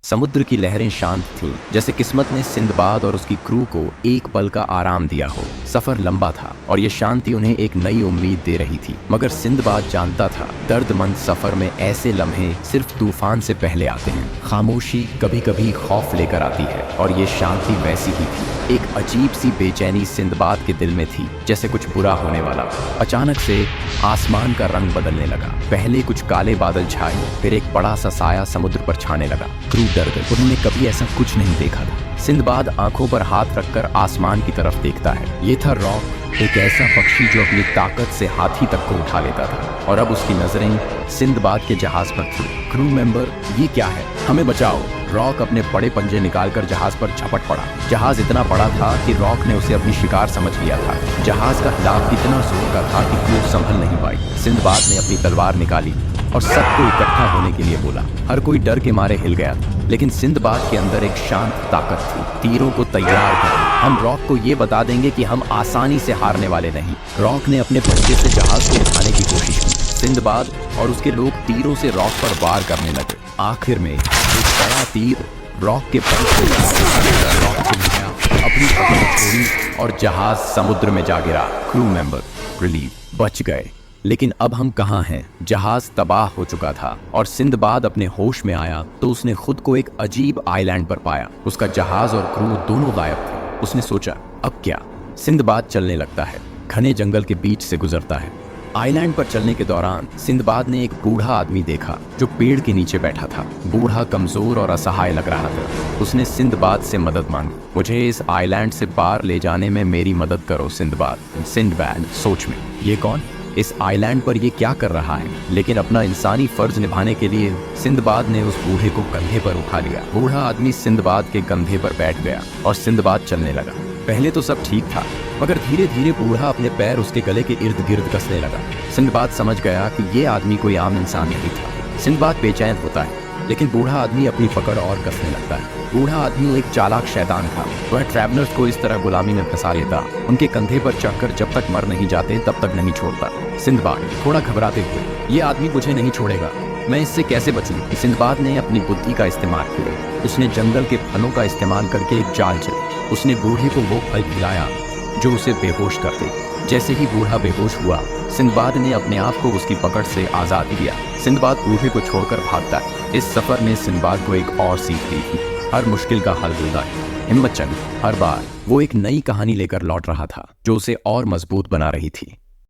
समुद्र की लहरें शांत थीं, जैसे किस्मत ने सिंदबाद और उसकी क्रू को एक पल का आराम दिया हो। सफर लंबा था और ये शांति उन्हें एक नई उम्मीद दे रही थी। मगर सिंदबाद जानता था, दर्दमंद सफर में ऐसे लम्हे सिर्फ तूफान से पहले आते हैं। खामोशी कभी कभी खौफ लेकर आती है और ये शांति वैसी ही थी। एक अजीब सी बेचैनी सिंदबाद के दिल में थी, जैसे कुछ बुरा होने वाला। अचानक से आसमान का रंग बदलने लगा। पहले कुछ काले बादल छाए, फिर एक बड़ा सा साया समुद्र पर छाने लगा। क्रू डर गए, उन्होंने कभी ऐसा कुछ नहीं देखा था। सिंदबाद आंखों पर हाथ रखकर आसमान की तरफ देखता है। ये था रॉक, एक ऐसा पक्षी जो अपनी ताकत से हाथी तक को उठा लेता था, और अब उसकी नजरें सिंदबाद के जहाज पर थी। क्रू मेंबर, ये क्या है? हमें बचाओ। रॉक अपने बड़े पंजे निकालकर जहाज पर झपट पड़ा। जहाज इतना बड़ा था कि रॉक ने उसे अपनी शिकार समझ लिया था। जहाज का हिलाव इतना जोर का था कि क्रू संभल नहीं पाई। सिंदबाद ने अपनी तलवार निकाली और सबको इकट्ठा होने के लिए बोला। हर कोई डर के मारे हिल गया था, लेकिन सिंदबाद के अंदर एक शांत ताकत थी। तीरों को तैयार करो, हम रॉक को ये बता देंगे कि हम आसानी से हारने वाले नहीं। रॉक ने अपने पंजे से जहाज को उठाने की कोशिश की। सिंदबाद और उसके लोग तीरों से रॉक पर वार करने लगे। आखिर में एक बड़ा तीर रॉक के पंख से रॉक चिढ़ गया, अपनी पकड़ छोड़ी और जहाज समुद्र में जा गिरा। क्रू मेंबर रिलीव, बच गए। लेकिन अब हम कहाँ हैं? जहाज तबाह हो चुका था और सिंदबाद अपने होश में आया तो उसने खुद को एक अजीब आइलैंड पर पाया। उसका जहाज और क्रू दोनों गायब थे। उसने सोचा, अब क्या? सिंदबाद चलने लगता है, घने जंगल के बीच से गुजरता है। आइलैंड पर चलने के दौरान सिंदबाद ने एक बूढ़ा आदमी देखा जो पेड़ के नीचे बैठा था। बूढ़ा कमजोर और असहाय लग रहा था। उसने सिंदबाद से मदद मांगी। मुझे इस आइलैंड से पार ले जाने में मेरी मदद करो सिंदबाद। सिंदबाद सोच में, ये कौन? इस आइलैंड पर ये क्या कर रहा है? लेकिन अपना इंसानी फर्ज निभाने के लिए सिंदबाद ने उस बूढ़े को कंधे पर उठा लिया। बूढ़ा आदमी सिंदबाद के कंधे पर बैठ गया और सिंदबाद चलने लगा। पहले तो सब ठीक था, मगर धीरे धीरे बूढ़ा अपने पैर उसके गले के इर्द गिर्द कसने लगा। सिंदबाद समझ गया कि ये आदमी कोई आम इंसान नहीं था। सिंदबाद बेचैन होता है, लेकिन बूढ़ा आदमी अपनी पकड़ और कसने लगता है। बूढ़ा आदमी एक चालाक शैतान था। वह ट्रैवलर्स को इस तरह गुलामी में फंसा लेता, उनके कंधे पर चढ़कर जब तक मर नहीं जाते तब तक नहीं छोड़ता। सिंदबाद थोड़ा घबराते हुए, ये आदमी मुझे नहीं छोड़ेगा, मैं इससे कैसे बचूं? सिंदबाद ने अपनी बुद्धि का इस्तेमाल किया। उसने जंगल के फलों का इस्तेमाल करके एक जाल चली। उसने बूढ़े को वो फल खिलाया जो उसे बेहोश कर दे। जैसे ही बूढ़ा बेहोश हुआ, सिंदबाद ने अपने आप को उसकी पकड़ से आजाद किया। सिंदबाद बूढ़े को छोड़कर भागता है। इस सफर में सिंदबाद को एक और सीख दी थी, हर मुश्किल का हल होता है। हिम्मत चंद हर बार वो एक नई कहानी लेकर लौट रहा था जो उसे और मजबूत बना रही थी।